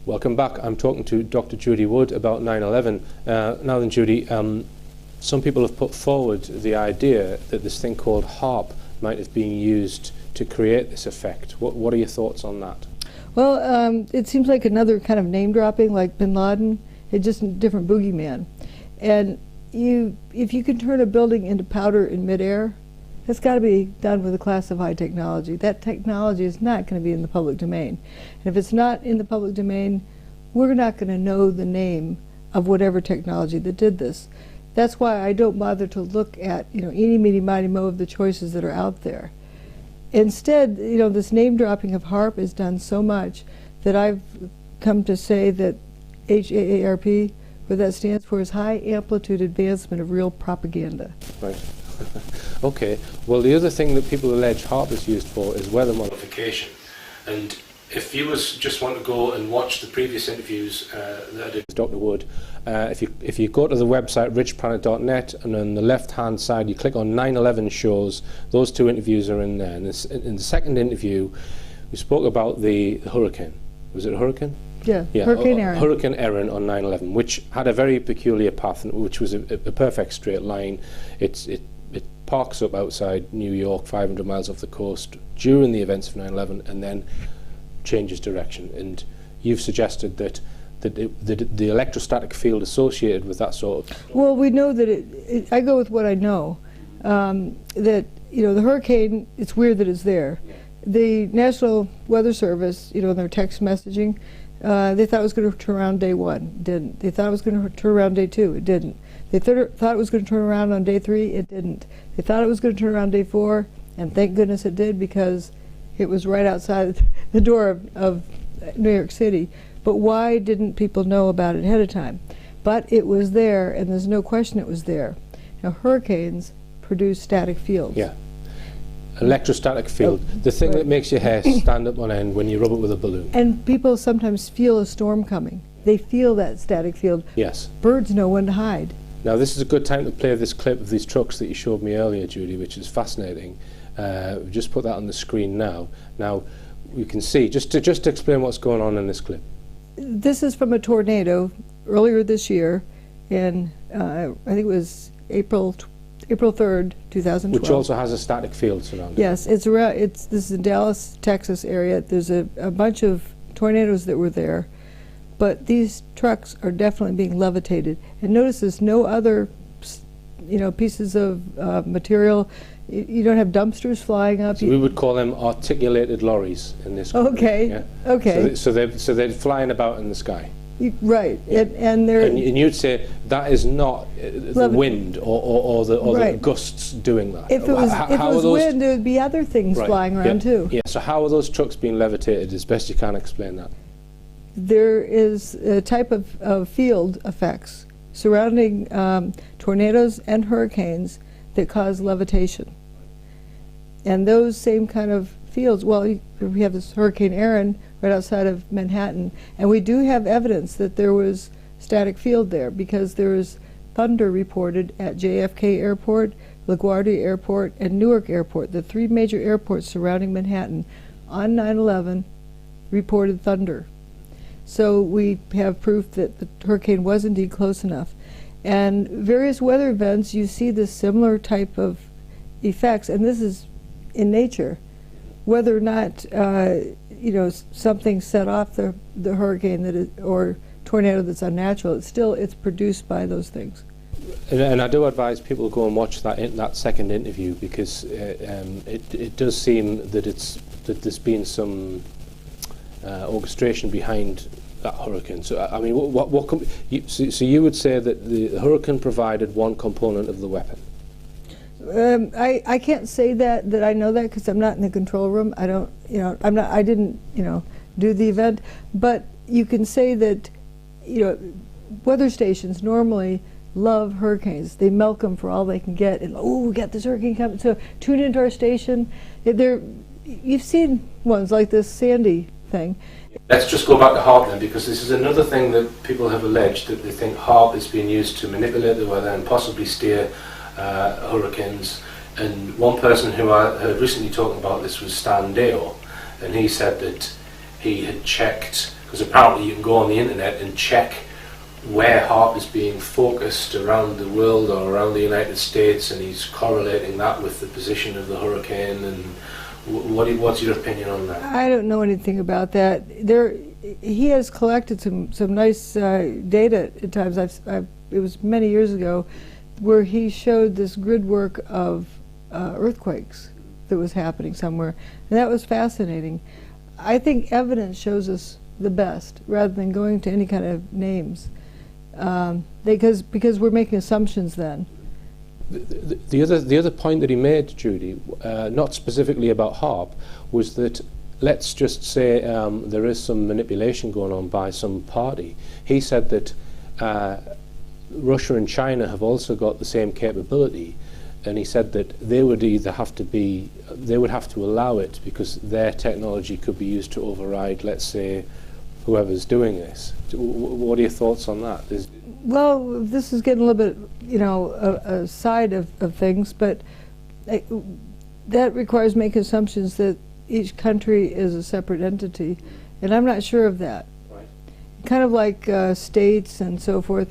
Welcome back. I'm talking to Dr. Judy Wood about 9/11. Now then, Judy, some people have put forward the idea that this thing called HAARP might have been used to create this effect. What are your thoughts on that? Well, it seems like another kind of name dropping, like bin Laden. It's just a different boogeyman. And if you can turn a building into powder in midair, that's got to be done with a class of high technology. That technology is not going to be in the public domain. And if it's not in the public domain, we're not going to know the name of whatever technology that did this. That's why I don't bother to look at, eeny, meeny, miny, mo of the choices that are out there. Instead, this name dropping of HAARP is done so much that I've come to say that HAARP, what that stands for, is High Amplitude Advancement of Real Propaganda. Right. Okay. Well, the other thing that people allege HAARP is used for is weather modification. And if viewers just want to go and watch the previous interviews that I did with Dr. Wood, if you go to the website richplanet.net, and on the left-hand side you click on 9/11 shows, those two interviews are in there. And in the second interview, we spoke about the hurricane. Was it a hurricane? Yeah, Hurricane Erin. Hurricane Erin on 9/11, which had a very peculiar path, which was a perfect straight line. It parks up outside New York, 500 miles off the coast during the events of 9/11, and then changes direction. And you've suggested that the electrostatic field associated with that sort of... Well, we know that I go with what I know, that, the hurricane, it's weird that it's there. Yeah. The National Weather Service, in their text messaging, they thought it was going to turn around day 1. It didn't. They thought it was going to turn around day 2. It didn't. They thought it was going to turn around on day 3. It didn't. They thought it was going to turn around day 4, and thank goodness it did, because it was right outside the door of New York City. But why didn't people know about it ahead of time? But it was there, and there's no question it was there. Now, hurricanes produce static fields. Yeah. Electrostatic field, the thing that makes your hair stand up on end when you rub it with a balloon. And people sometimes feel a storm coming. They feel that static field. Yes. Birds know when to hide. Now this is a good time to play this clip of these trucks that you showed me earlier, Judy, which is fascinating. We've just put that on the screen now. Now we can see, just to explain what's going on in this clip. This is from a tornado earlier this year in, I think it was April 3rd, 2012. Which also has a static field surrounding it. Yes, this is in Dallas, Texas area. There's a bunch of tornadoes that were there, but these trucks are definitely being levitated. And notice there's no other, pieces of material. You don't have dumpsters flying up. So we would call them articulated lorries in this country. Okay. Yeah? Okay. So they're flying about in the sky. Right, yeah. and they're... And you'd say that is not the wind or the gusts doing that. If it was wind, there would be other things flying around too. Yeah, so how are those trucks being levitated, as best you can explain that? There is a type of field effects surrounding tornadoes and hurricanes that cause levitation. And those same kind of fields, well, we have this Hurricane Erin right outside of Manhattan, and we do have evidence that there was static field there, because there was thunder reported at JFK Airport, LaGuardia Airport, and Newark Airport. The 3 major airports surrounding Manhattan on 9/11 reported thunder. So we have proof that the hurricane was indeed close enough. And various weather events, you see this similar type of effects, and this is in nature. Whether or not something set off the hurricane or tornado that's unnatural, it's produced by those things. And I do advise people to go and watch that second interview, because it does seem that there's been some orchestration behind that hurricane. So I mean, so you would say that the hurricane provided one component of the weapon? I can't say that I know that, because I'm not in the control room. I don't, I didn't, do the event. But you can say that, weather stations normally love hurricanes. They milk them for all they can get. And we got this hurricane coming. So tune into our station. You've seen ones like this Sandy thing. Let's just go back to HAARP then, because this is another thing that people have alleged, that they think HAARP is being used to manipulate the weather and possibly steer hurricanes. And one person who I heard recently talking about this was Stan Deo, and he said that he had checked because apparently you can go on the internet and check where HAARP is being focused around the world or around the United States, and he's correlating that with the position of the hurricane. And what's your opinion on that? I don't know anything about that. He has collected some nice data at times. It was many years ago where he showed this grid work of earthquakes that was happening somewhere, and that was fascinating. I think evidence shows us the best rather than going to any kind of names, because we're making assumptions then. The other point that he made, Judy, not specifically about HAARP, was that let's just say there is some manipulation going on by some party. He said that Russia and China have also got the same capability, and he said that they would have to allow it because their technology could be used to override, let's say, whoever's doing this. What are your thoughts on that? Well, this is getting a little bit, a side of things, but that requires making assumptions that each country is a separate entity, and I'm not sure of that. Right. Kind of like states and so forth,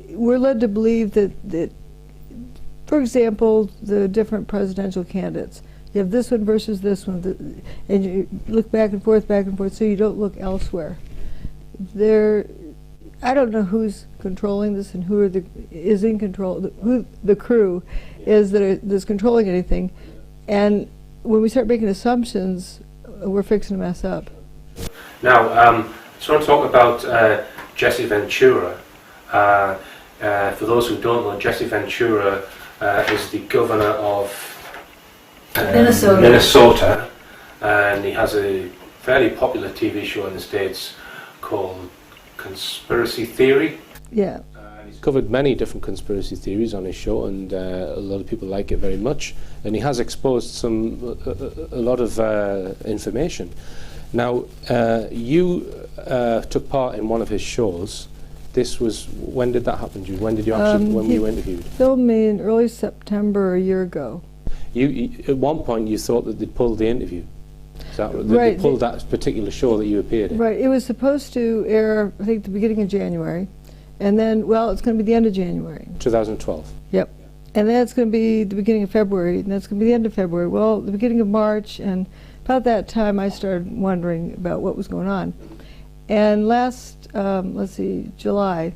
we're led to believe that, for example, the different presidential candidates, you have this one versus this one, and you look back and forth, so you don't look elsewhere. I don't know who's controlling this and who is in control, who the crew is that's controlling anything, and when we start making assumptions, we're fixing to mess up. Now, I just want to talk about Jesse Ventura. For those who don't know, Jesse Ventura is the governor of Minnesota, and he has a fairly popular TV show in the States called Conspiracy Theory. Yeah. He's covered many different conspiracy theories on his show, and a lot of people like it very much. And he has exposed a lot of information. Now, you took part in one of his shows. This was, when did that happen, Jude? When did you actually, when were you interviewed? He filmed me in early September a year ago. You at one point you thought that they'd pulled the interview. Is that right? Right. They pulled that particular show that you appeared in. Right. It was supposed to air, I think, the beginning of January, and then, well, it's going to be the end of January. 2012. Yep. And then it's going to be the beginning of February, and that's going to be the end of February. Well, the beginning of March, and about that time I started wondering about what was going on. And last, July,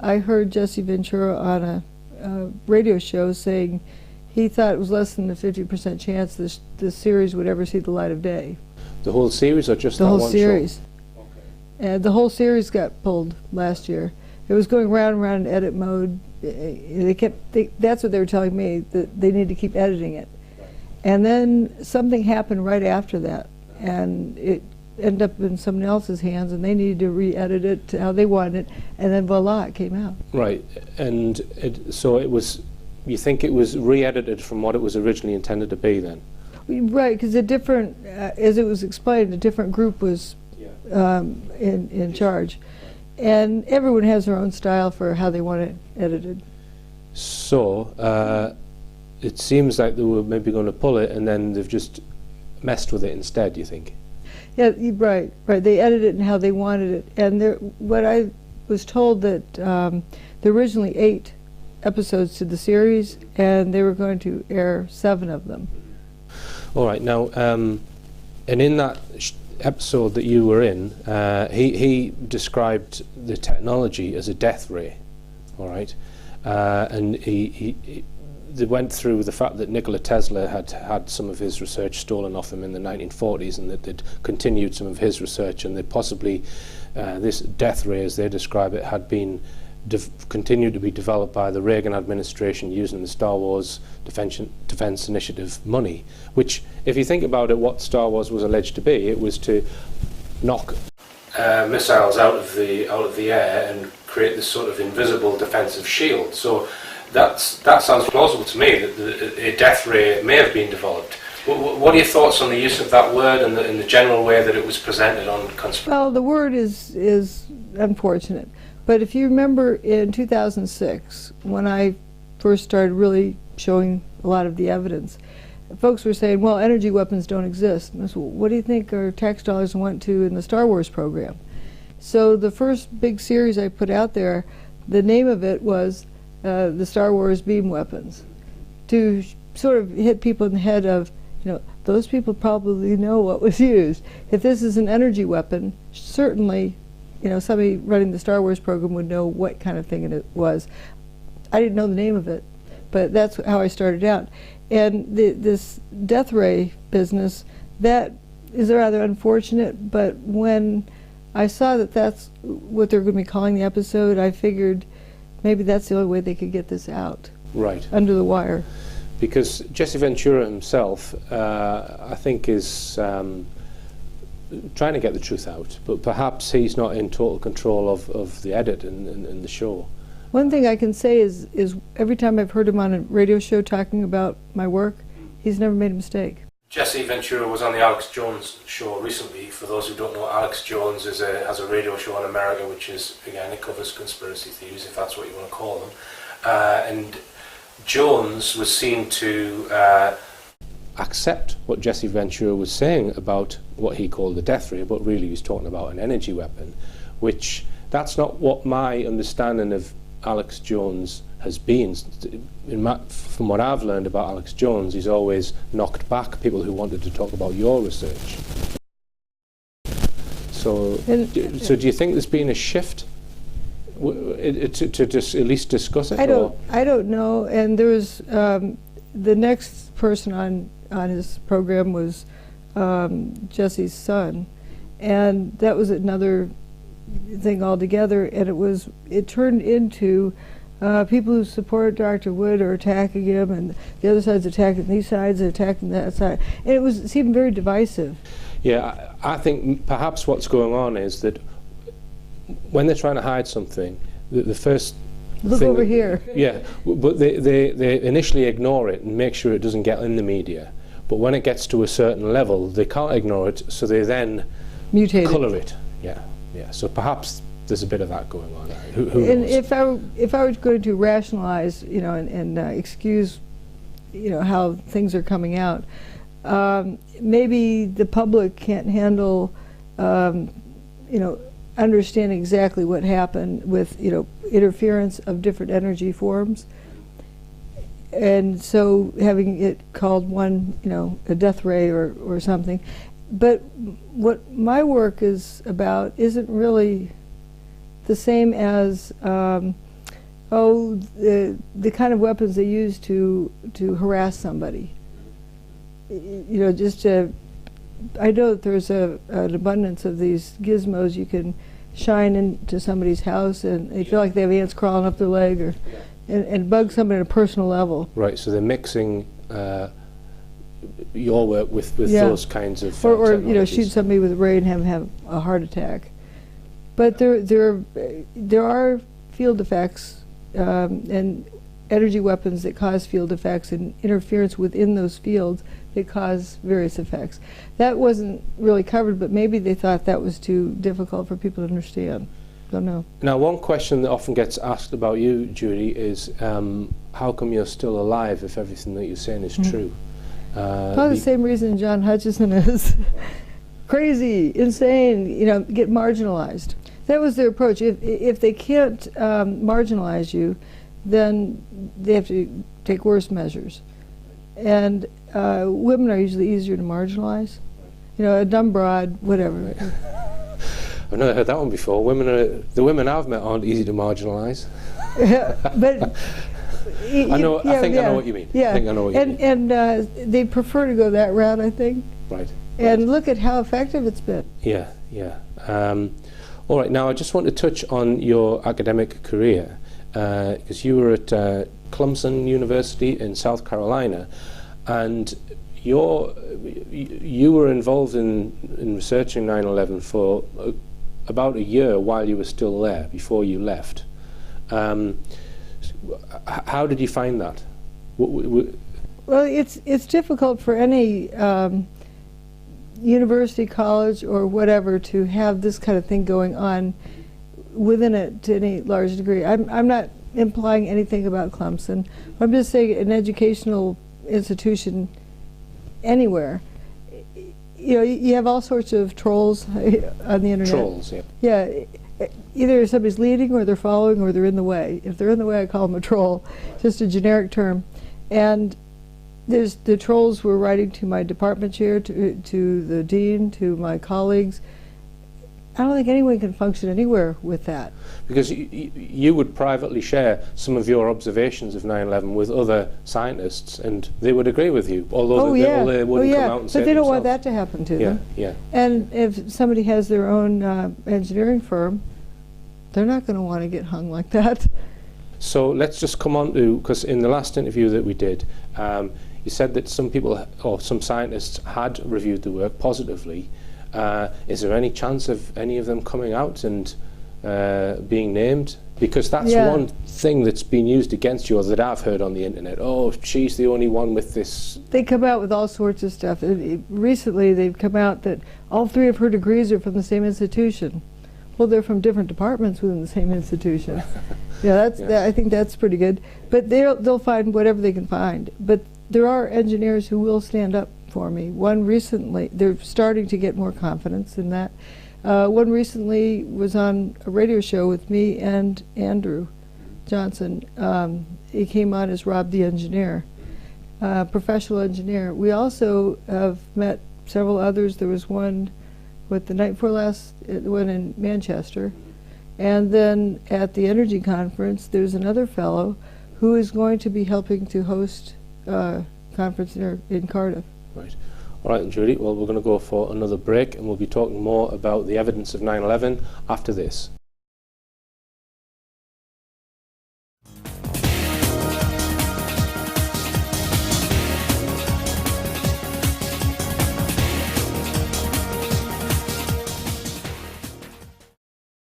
I heard Jesse Ventura on a radio show saying he thought it was less than a 50% chance this series would ever see the light of day. The whole series, or just that one show? The whole series. Okay. And the whole series got pulled last year. It was going round and round in edit mode. That's what they were telling me, that they need to keep editing it. Right. And then something happened right after that, and it ended up in someone else's hands, and they needed to re-edit it to how they wanted it, and then voila, it came out. Right, and so it was, you think it was re-edited from what it was originally intended to be then? Right, because a different, as it was explained, a different group was in charge. And everyone has their own style for how they want it edited. So, it seems like they were maybe going to pull it, and then they've just messed with it instead, you think? Yeah, right. They edited it and how they wanted it. And what I was told that there were originally 8 episodes to the series, and they were going to air 7 of them. All right. Now, and in that episode that you were in, he described the technology as a death ray. All right, and they went through the fact that Nikola Tesla had some of his research stolen off him in the 1940s, and that they'd continued some of his research, and that possibly this death ray, as they describe it, had been continued to be developed by the Reagan administration using the Star Wars Defense Initiative money, which, if you think about it, what Star Wars was alleged to be, it was to knock missiles out of the air and create this sort of invisible defensive shield. So that sounds plausible to me, that a death ray may have been developed. What are your thoughts on the use of that word and the general way that it was presented on conspiracy? Well, the word is unfortunate. But if you remember in 2006, when I first started really showing a lot of the evidence, folks were saying, well, energy weapons don't exist. And I said, well, what do you think our tax dollars went to in the Star Wars program? So the first big series I put out there, the name of it was the Star Wars beam weapons, to sort of hit people in the head of, those people probably know what was used. If this is an energy weapon, certainly, somebody running the Star Wars program would know what kind of thing it was. I didn't know the name of it, but that's how I started out. And this death ray business, that is rather unfortunate, but when I saw that that's what they're going to be calling the episode, I figured maybe that's the only way they could get this out. Right. Under the wire. Because Jesse Ventura himself, I think, is trying to get the truth out, but perhaps he's not in total control of the edit and the show. One thing I can say is every time I've heard him on a radio show talking about my work, he's never made a mistake. Jesse Ventura was on the Alex Jones show recently. For those who don't know, Alex Jones has a radio show in America, which is, again, it covers conspiracy theories, if that's what you want to call them. And Jones was seen to accept what Jesse Ventura was saying about what he called the death ray, but really he was talking about an energy weapon, which that's not what my understanding of Alex Jones has been. From what I've learned about Alex Jones, he's always knocked back people who wanted to talk about your research. So do you think there's been a shift to just at least discuss it? I don't know. And there was the next person on his program was Jesse's son, and that was another thing altogether. And it turned into people who support Dr. Wood are attacking him, and the other side's attacking these sides, and attacking that side, and it seemed very divisive. Yeah, I think perhaps what's going on is that when they're trying to hide something, the first look thing over here. Yeah, but they initially ignore it and make sure it doesn't get in the media. But when it gets to a certain level, they can't ignore it, so they then mutate colour it. Yeah. So perhaps there's a bit of that going on. Who and knows? if I was going to rationalize, and excuse, how things are coming out, maybe the public can't handle, understanding exactly what happened with, interference of different energy forms. And so having it called one, a death ray or something. But what my work is about isn't really the same as, the kind of weapons they use to harass somebody. Just to, I know that there's an abundance of these gizmos you can shine into somebody's house, and they feel like they have ants crawling up their leg, and bug somebody at a personal level. Right, so they're mixing your work with those kinds of or shoot somebody with a ray and have a heart attack. But there are field effects and energy weapons that cause field effects and interference within those fields that cause various effects. That wasn't really covered, but maybe they thought that was too difficult for people to understand. Don't know. Now, one question that often gets asked about you, Judy, is how come you're still alive if everything that you're saying is true? Probably the same reason John Hutchison is crazy, insane, get marginalized. That was their approach. If they can't marginalize you, then they have to take worse measures. And women are usually easier to marginalize. A dumb broad, whatever. I've never heard that one before. The women I've met aren't easy to marginalise. But I know what you mean. Yeah. I think I know what you mean. And they prefer to go that route, I think. Right. And look at how effective it's been. Yeah. All right. Now I just want to touch on your academic career, because you were at Clemson University in South Carolina, and you were involved in researching 9/11 for about a year while you were still there, before you left. How did you find that? Well, it's difficult for any university, college, or whatever to have this kind of thing going on within it to any large degree. I'm not implying anything about Clemson. I'm just saying an educational institution anywhere. you know, you have all sorts of trolls on the internet. Trolls, yeah. Yeah, either somebody's leading or they're following or they're in the way. If they're in the way, I call them a troll, just a generic term. And there's the trolls were writing to my department chair, to the dean, to my colleagues. I don't think anyone can function anywhere with that. Because you would privately share some of your observations of 9/11 with other scientists, and they would agree with you, although they wouldn't come out and say it but they don't want themselves. that to happen to them. Yeah. And if somebody has their own engineering firm, they're not going to want to get hung like that. So let's just come on to, because in the last interview that we did, you said that some people, or some scientists, had reviewed the work positively. Is there any chance of any of them coming out and being named? Because that's one thing that's been used against you, or that I've heard on the internet. Oh, she's the only one with this. They come out with all sorts of stuff. Recently, they've come out that all three of her degrees are from the same institution. Well, they're from different departments within the same institution. I think that's pretty good. But they'll find whatever they can find. But there are engineers who will stand up for me. One recently, they're starting to get more confidence in that. One recently was on a radio show with me and Andrew Johnson. He came on as Rob the engineer, professional engineer. We also have met several others. There was one the night before last, one in Manchester. And then at the energy conference, there's another fellow who is going to be helping to host a conference in Cardiff. Right. All right, Judy. Well, we're going to go for another break, and we'll be talking more about the evidence of 9/11 after this.